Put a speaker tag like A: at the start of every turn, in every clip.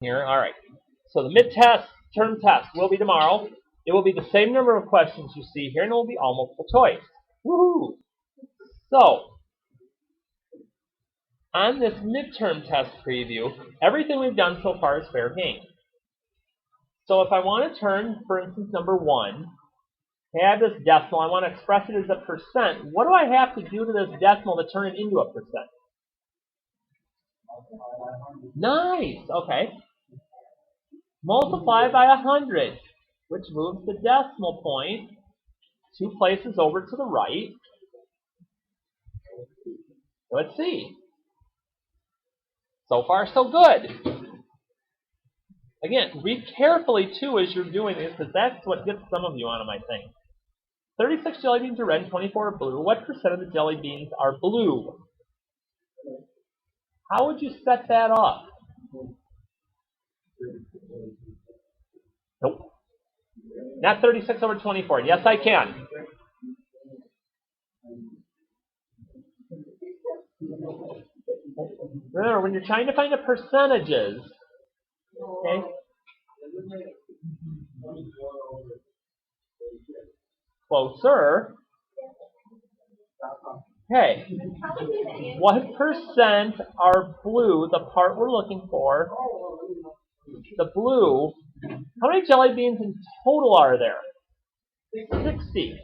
A: Here, all right. So the mid-term test will be tomorrow. It will be the same number of questions you see here, and it will be all multiple choice. Woohoo! So, on this midterm test preview, everything we've done so far is fair game. So if I want to turn, for instance, number 1, I have this decimal, I want to express it as a percent. What do I have to do to this decimal to turn it into a percent? Nice, okay. Multiply by 100, which moves the decimal point 2 places over to the right. Let's see. So far, so good. Again, read carefully, too, as you're doing this, because that's what gets some of you onto my thing. 36 jelly beans are red and 24 are blue. What percent of the jelly beans are blue? How would you set that up? Nope. Not 36 over 24. Yes, I can. Remember, when you're trying to find the percentages, okay? Closer. Okay. What percent are blue, the part we're looking for? The blue. How many jelly beans in total are there? 60.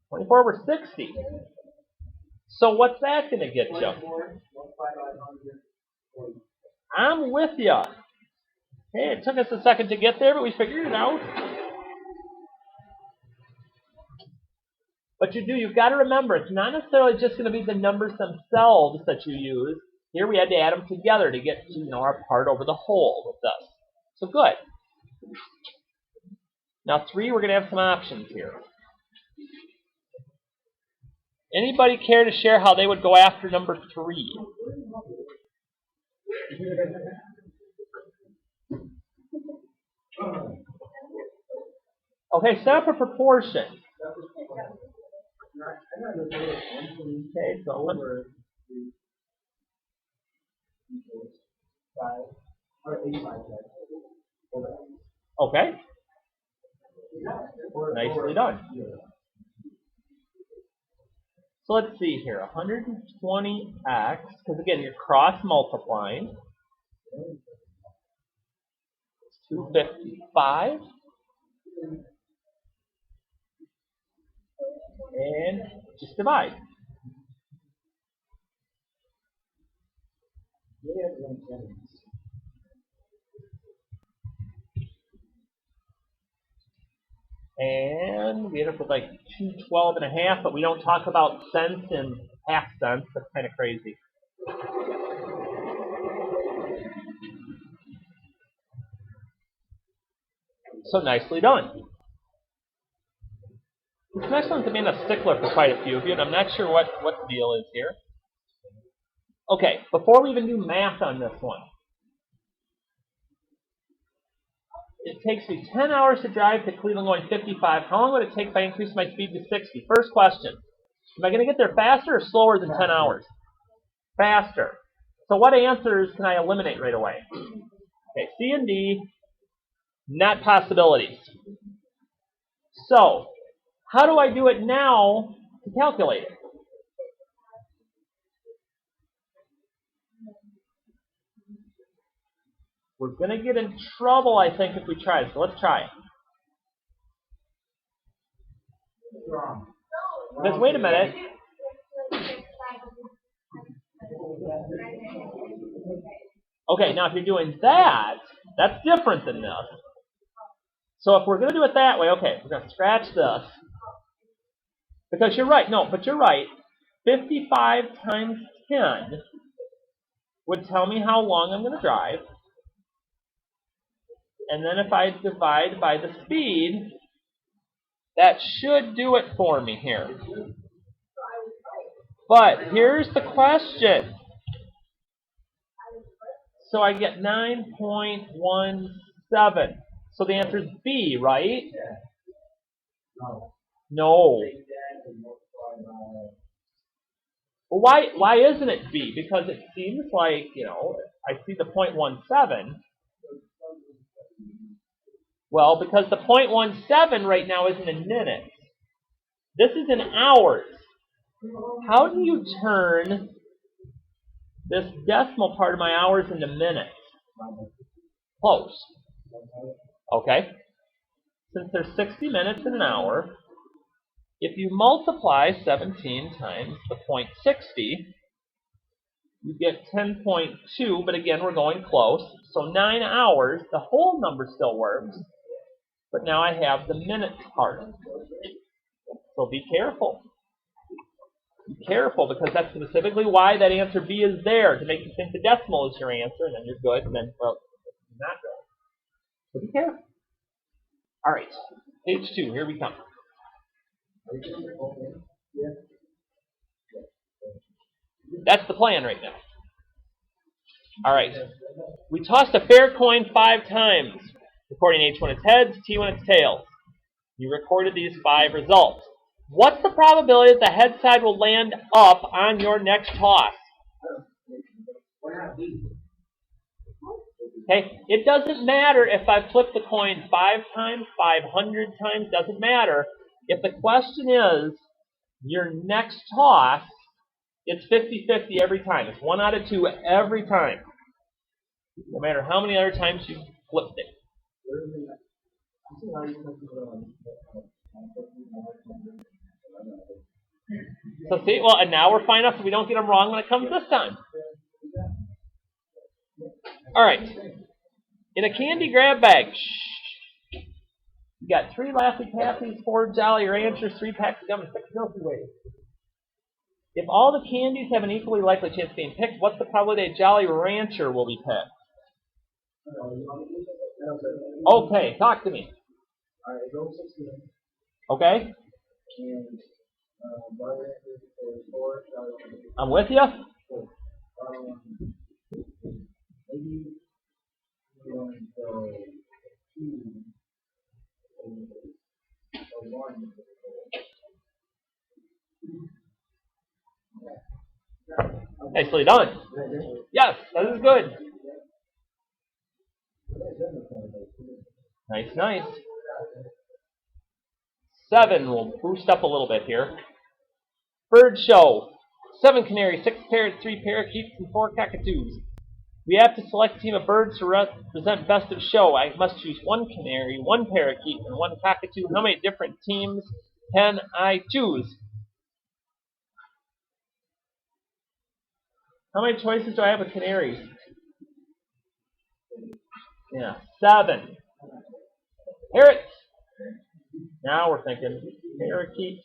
A: 24 over 60. So what's that going to get you? I'm with you. Hey, it took us a second to get there, but we figured it out. But you've got to remember, it's not necessarily just going to be the numbers themselves that you use. Here we had to add them together to get our part over the whole with this. So good. Now 3, we're going to have some options here. Anybody care to share how they would go after number 3? Okay, set up a proportion. Okay, so let's... Okay. Nicely done. So let's see here. 120x, because again, you're cross-multiplying. It's 255. And just divide. And we end up with like 212.5, but we don't talk about cents and half cents. That's kind of crazy. So nicely done. This next one's been a stickler for quite a few of you, and I'm not sure what the deal is here. Okay, before we even do math on this one, it takes me 10 hours to drive to Cleveland going 55. How long would it take if I increase my speed to 60? First question. Am I going to get there faster or slower than 10 hours? Faster. So what answers can I eliminate right away? Okay, C and D, not possibilities. So, how do I do it now to calculate it? We're going to get in trouble, I think, if we try. So let's try it. Because wait a minute. Okay, now if you're doing that, that's different than this. So if we're going to do it that way, okay, we're going to scratch this. Because you're right. No, but you're right. 55 times 10 would tell me how long I'm going to drive. And then if I divide by the speed, that should do it for me here. But here's the question. So I get 9.17. So the answer is B, right? No. Well, why isn't it B? Because it seems like, I see the 0.17. Well, because the 0.17 right now isn't in minutes. This is in hours. How do you turn this decimal part of my hours into minutes? Close. Okay. Since there's 60 minutes in an hour, if you multiply 17 times the 0.60, you get 10.2, but again, we're going close. So 9 hours, the whole number still works, but now I have the minutes part. So be careful. Be careful, because that's specifically why that answer B is there, to make you think the decimal is your answer, and then you're good, and then, well, it's not good. So be careful. All right, page 2, here we come. That's the plan right now. All right. We tossed a fair coin 5 times, recording H when it's heads, T when it's tails. You recorded these 5 results. What's the probability that the head side will land up on your next toss? Okay, it doesn't matter if I flip the coin 5 times, 500 times, doesn't matter. If the question is your next toss, it's 50-50 every time. It's 1 out of 2 every time. No matter how many other times you flipped it. So see, well, and now we're fine enough so we don't get them wrong when it comes this time. All right. In a candy grab bag, you got 3 Laffy Taffies, 4 Jolly Ranchers, 3 packs of gum, and 6 Milky Ways. If all the candies have an equally likely chance of being picked, what's the probability a Jolly Rancher will be picked? Okay, talk to me. Okay? I'm with you. Nicely done. Yes, that is good. Nice, nice. 7, we'll boost up a little bit here. Bird show. 7 canaries, 6 parrots, 3 parakeets, and 4 cockatoos. We have to select a team of birds to represent best of show. I must choose 1 canary, 1 parakeet, and 1 cockatoo. How many different teams can I choose? How many choices do I have with canaries? Yeah, 7. Parrots. Now we're thinking parakeet.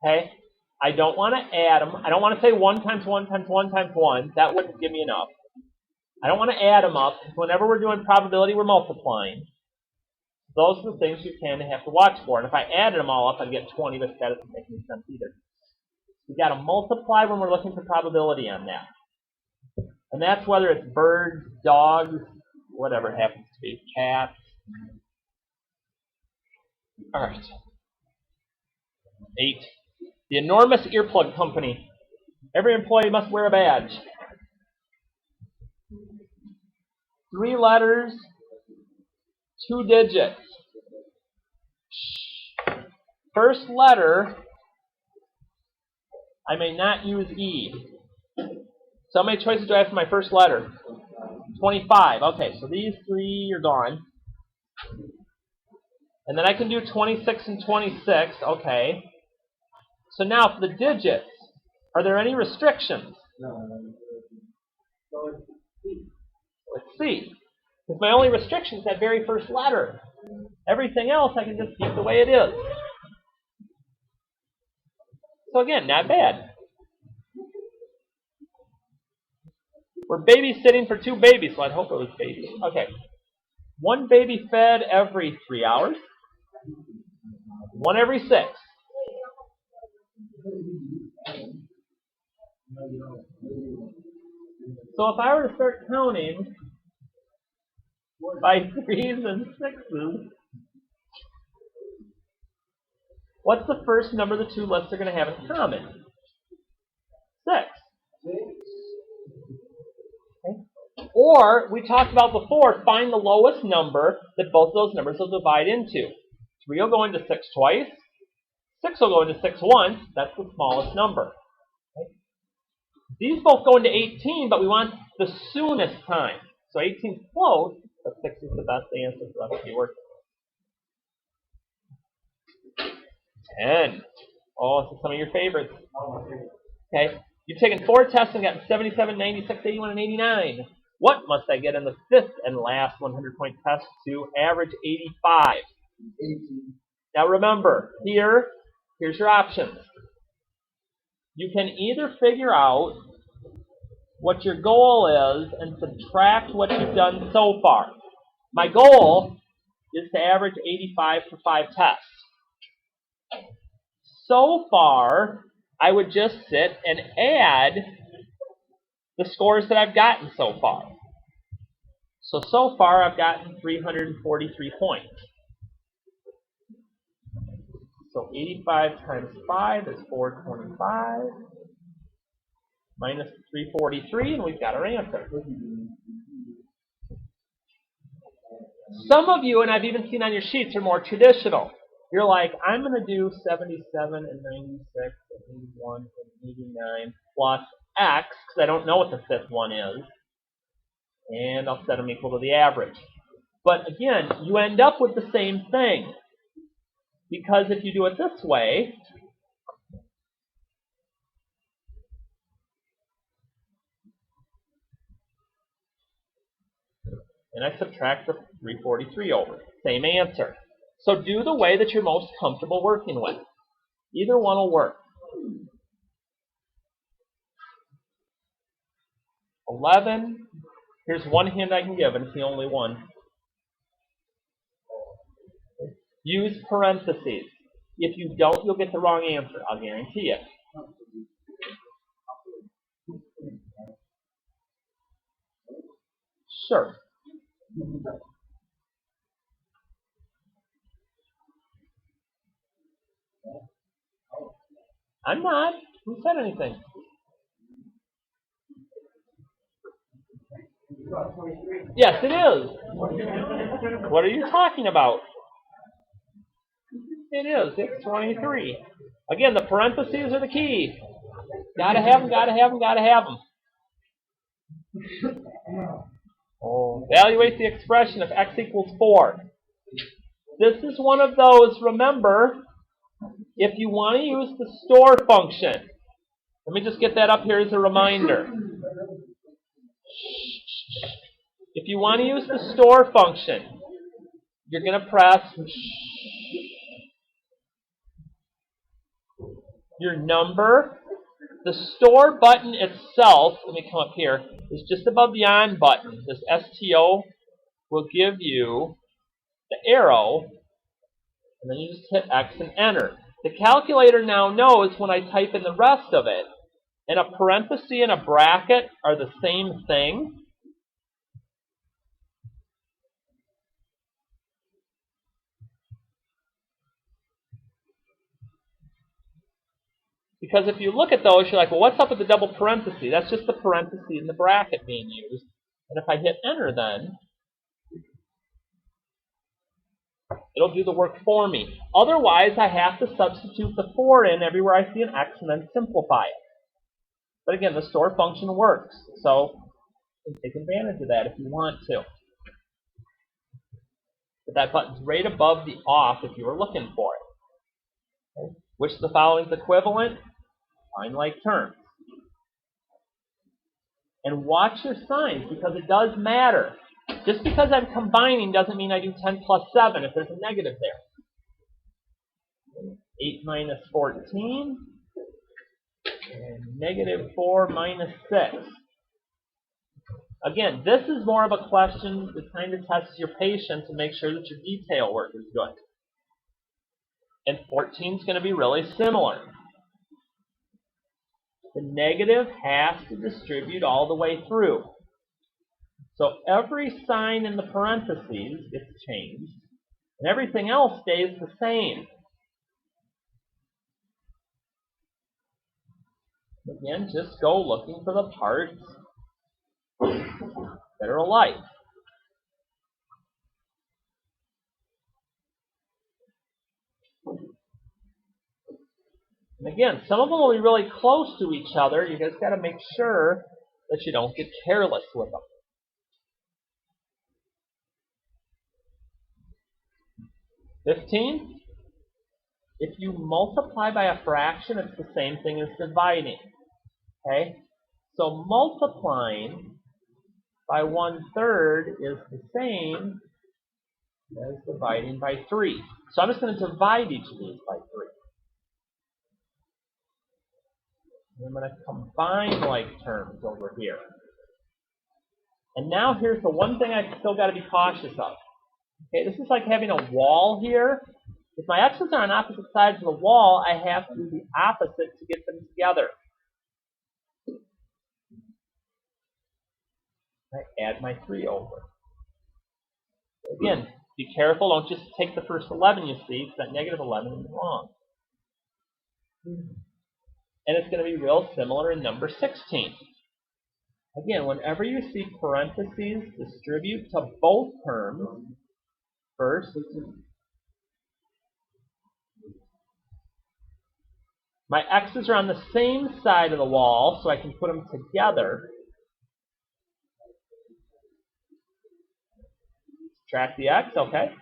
A: Okay, I don't want to add them. I don't want to say 1 times 1 times 1 times 1. That wouldn't give me enough. I don't want to add them up. Whenever we're doing probability, we're multiplying. Those are the things you kind of have to watch for. And if I added them all up, I'd get 20, but that doesn't make any sense either. We've got to multiply when we're looking for probability on that. And that's whether it's birds, dogs, whatever it happens to be, cats. All right. 8. The enormous earplug company. Every employee must wear a badge. 3 letters, 2 digits. First letter, I may not use E. So how many choices do I have for my first letter? 25. Okay, so these 3 are gone. And then I can do 26 and 26. Okay. So now for the digits, are there any restrictions? Let's see. Because my only restriction is that very first letter. Everything else I can just keep the way it is. So again, not bad. We're babysitting for 2 babies, so I'd hope it was babies. Okay. 1 baby fed every 3 hours. 1 every 6. So if I were to start counting by 3s and 6s, What's the first number the two lists are going to have in common? 6. Okay. Or, we talked about before, find the lowest number that both of those numbers will divide into. 3 will go into 6 twice. 6 will go into 6 once. That's the smallest number. Okay. These both go into 18, but we want the soonest time. So 18 is close, but 6 is the best answer for us to be working with. 10. Oh, this is some of your favorites. Okay. You've taken 4 tests and gotten 77, 96, 81, and 89. What must I get in the 5th and last 100-point test to average 85? 18. Now remember, here's your options. You can either figure out what your goal is and subtract what you've done so far. My goal is to average 85 for 5 tests. So far, I would just sit and add the scores that I've gotten so far. So far I've gotten 343 points. So 85 times 5 is 425. Minus 343, and we've got our answer. Some of you, and I've even seen on your sheets, are more traditional. You're like, I'm going to do 77 and 96 and 81 and 89 plus X, because I don't know what the 5th one is. And I'll set them equal to the average. But again, you end up with the same thing. Because if you do it this way, and I subtract the 343 over, same answer. So do the way that you're most comfortable working with. Either one will work. 11. Here's one hint I can give, and it's the only one. Use parentheses. If you don't, you'll get the wrong answer. I'll guarantee it. Sure. I'm not. Who said anything? Yes, it is. What are you talking about? It is. It's 23. Again, the parentheses are the key. Gotta have them, gotta have them, gotta have them. Oh. Evaluate the expression if x equals 4. This is one of those, remember, if you want to use the store function. Let me just get that up here as a reminder. If you want to use the store function, you're going to press your number. The store button itself, let me come up here, is just above the on button. This STO will give you the arrow, and then you just hit X and enter. The calculator now knows when I type in the rest of it, and a parenthesis and a bracket are the same thing. Because if you look at those, you're like, well, what's up with the double parenthesis? That's just the parenthesis and the bracket being used. And if I hit enter then, it'll do the work for me. Otherwise, I have to substitute the 4 in everywhere I see an X and then simplify it. But again, the store function works. So you can take advantage of that if you want to. But that button's right above the off if you were looking for it. Okay. Which of the following is equivalent? Find like terms. And watch your signs because it does matter. Just because I'm combining doesn't mean I do 10 plus 7 if there's a negative there. 8 minus 14. And negative 4 minus 6. Again, this is more of a question that kind of tests your patience and makes sure that your detail work is good. And 14 is going to be really similar. The negative has to distribute all the way through. So every sign in the parentheses gets changed, and everything else stays the same. Again, just go looking for the parts that are alike. And again, some of them will be really close to each other. You guys got to make sure that you don't get careless with them. 15. If you multiply by a fraction, it's the same thing as dividing. Okay? So multiplying by 1/3 is the same as dividing by 3. So I'm just going to divide each of these by 3. And I'm going to combine like terms over here. And now here's the one thing I've still got to be cautious of. Okay, this is like having a wall here. If my x's are on opposite sides of the wall, I have to do the opposite to get them together. I add my 3 over. Again, be careful. Don't just take the first 11 you see, because that negative 11 is wrong. And it's going to be real similar in number 16. Again, whenever you see parentheses, distribute to both terms first. My x's are on the same side of the wall, so I can put them together. Subtract the x, okay.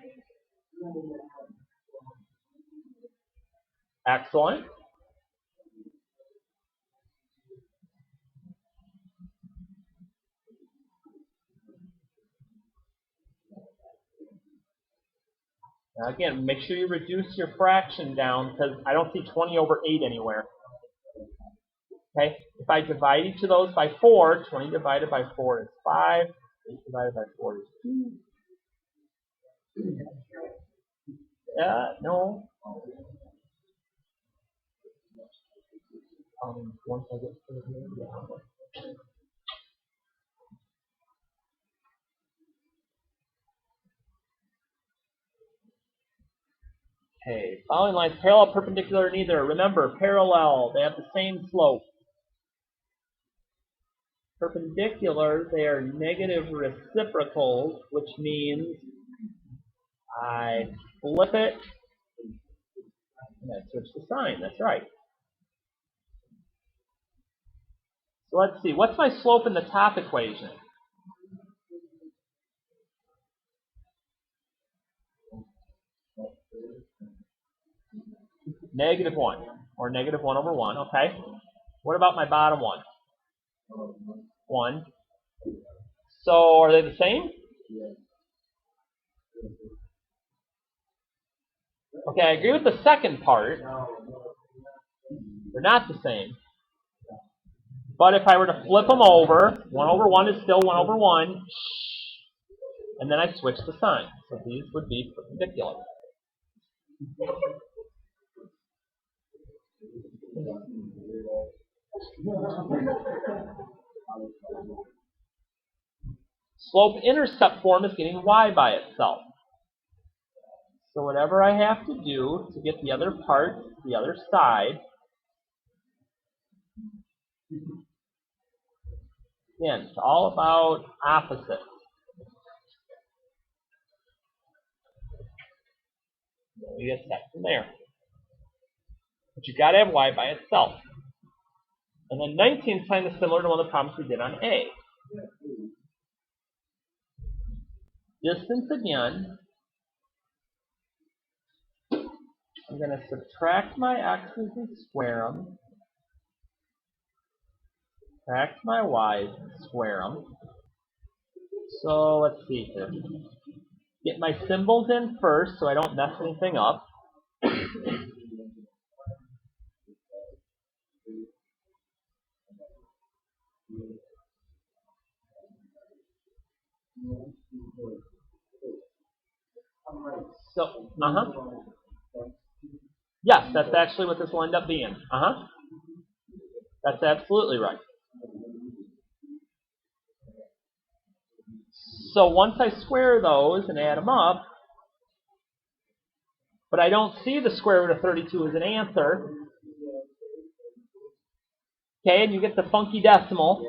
A: Excellent. Now again, make sure you reduce your fraction down, because I don't see 20 over 8 anywhere. Okay, if I divide each of those by 4, 20 divided by 4 is 5. 8 divided by 4 is 2. No. Once I get to here, Okay, following lines parallel, perpendicular, neither. Remember, parallel, they have the same slope. Perpendicular, they are negative reciprocals, which means I flip it and I switch the sign. That's right. So let's see, what's my slope in the top equation? -1, or -1 over 1, okay. What about my bottom one? 1. So are they the same? Okay, I agree with the second part. They're not the same. But if I were to flip them over, 1 over 1 is still 1 over 1, and then I switch the sign. So these would be perpendicular. Slope-intercept form is getting y by itself. So whatever I have to do to get the other part, the other side, again, it's all about opposites. We get set from there. But you got to have y by itself. And then 19 is kind of similar to one of the problems we did on A. Distance again. I'm going to subtract my x's and square them. Subtract my y's and square them. So let's see here. Get my symbols in first so I don't mess anything up. So, yes, that's actually what this will end up being. That's absolutely right. So once I square those and add them up, but I don't see the square root of 32 as an answer, Okay, and you get the funky decimal.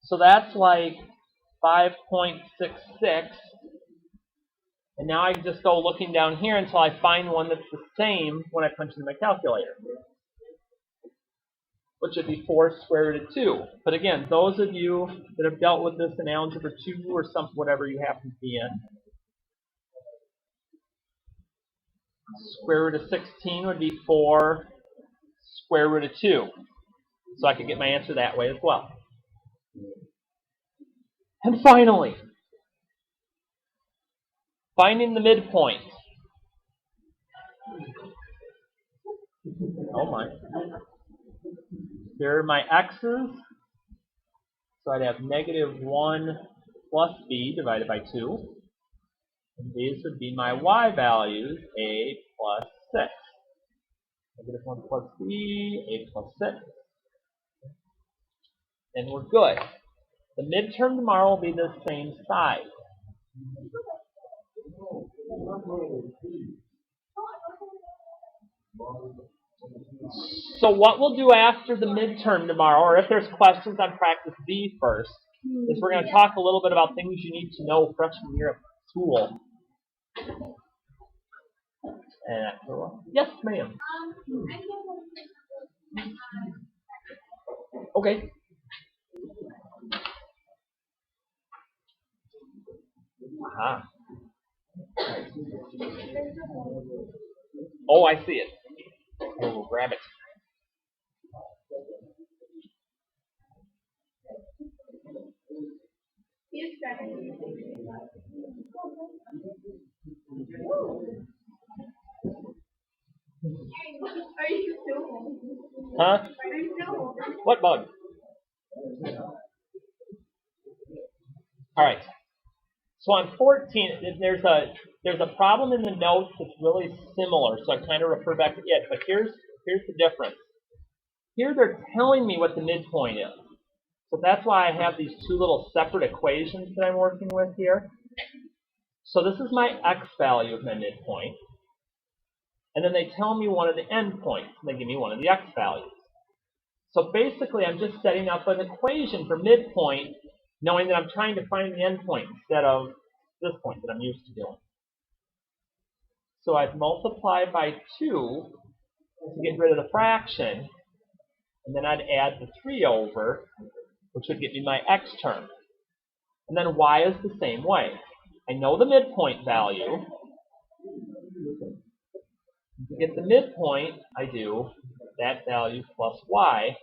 A: So that's like 5.66. And now I can just go looking down here until I find one that's the same when I punch in my calculator, which would be 4 square root of 2. But again, those of you that have dealt with this in Algebra 2 or something, whatever you happen to be in, square root of 16 would be 4 square root of 2. So I could get my answer that way as well. And finally, finding the midpoint. Oh my. Here are my x's. So I'd have negative 1 plus b divided by 2. And these would be my y values, a plus 6. Negative 1 plus b, a plus 6. And we're good. The midterm tomorrow will be the same size. So what we'll do after the midterm tomorrow, or if there's questions on practice B first, is we're going to talk a little bit about things you need to know freshman year of school. Yes, ma'am. Okay. Aha. Oh, I see it. We'll grab it. Huh? What bug? All right. So on 14, there's a problem in the notes that's really similar, so I kind of refer back to it. But here's the difference. Here they're telling me what the midpoint is. So that's why I have these two little separate equations that I'm working with here. So this is my x value of my midpoint. And then they tell me one of the endpoints, and they give me one of the x values. So basically, I'm just setting up an equation for midpoint, knowing that I'm trying to find the endpoint instead of this point that I'm used to doing. So I'd multiply by 2 to get rid of the fraction, and then I'd add the 3 over, which would get me my x term. And then y is the same way. I know the midpoint value. To get the midpoint, I do that value plus y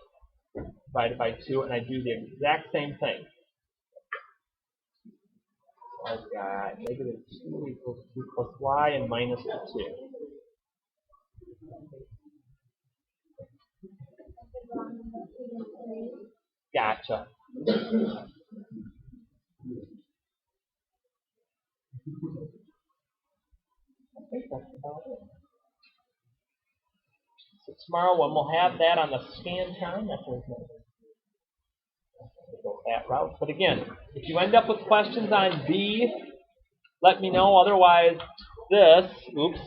A: divided by 2, and I do the exact same thing. So I've got negative 2 equals 2 plus y and minus 2. Gotcha. I think that's about it. So tomorrow, when we'll have that on the scan time, that's what we'll go that route. But again, if you end up with questions on B, let me know. Otherwise, oops.